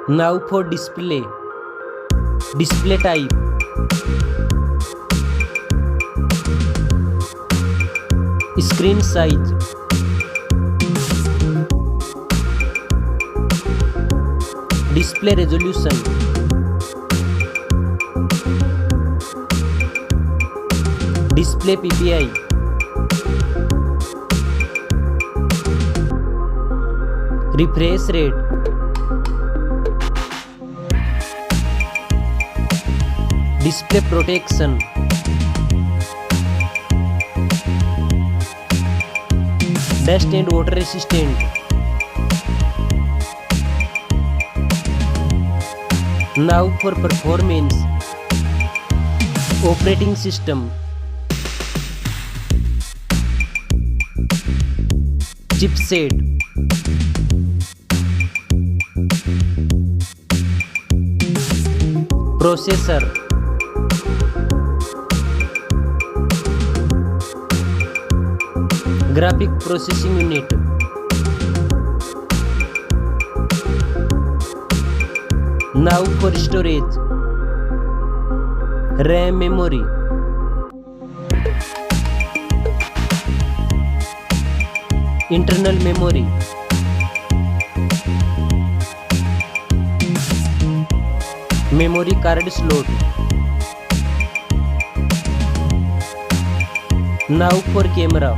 Now for display type, screen size, display resolution, display PPI, refresh rate, display protection, dust and water resistant. Now for performance, operating system, chipset, processor, graphic processing unit, now for storage, RAM memory, internal memory, memory card slot. Now for camera,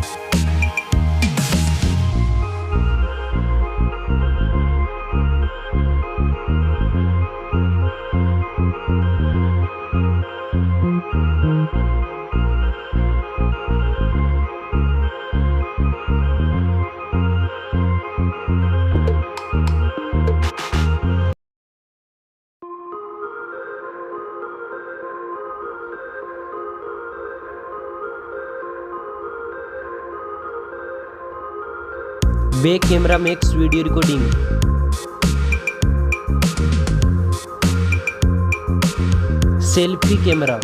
back camera makes video recording, selfie camera,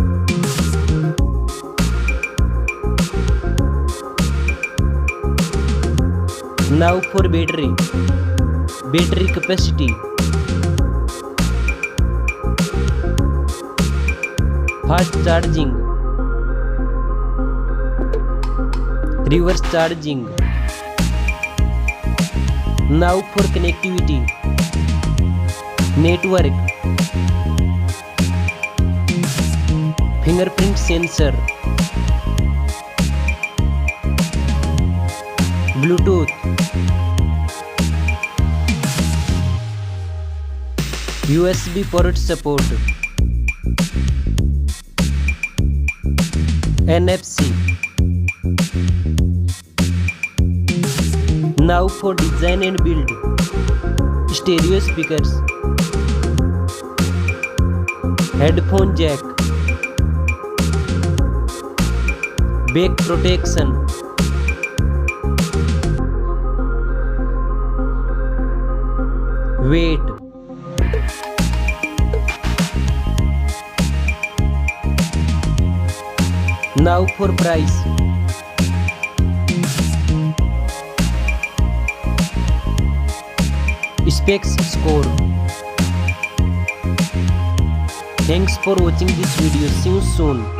now for battery capacity, fast charging, reverse charging. Now for connectivity, network, fingerprint sensor, Bluetooth, USB port support, NFC. Now for design and build, stereo speakers, headphone jack, back protection, weight, now for price, specs score. Thanks for watching this video. See you soon.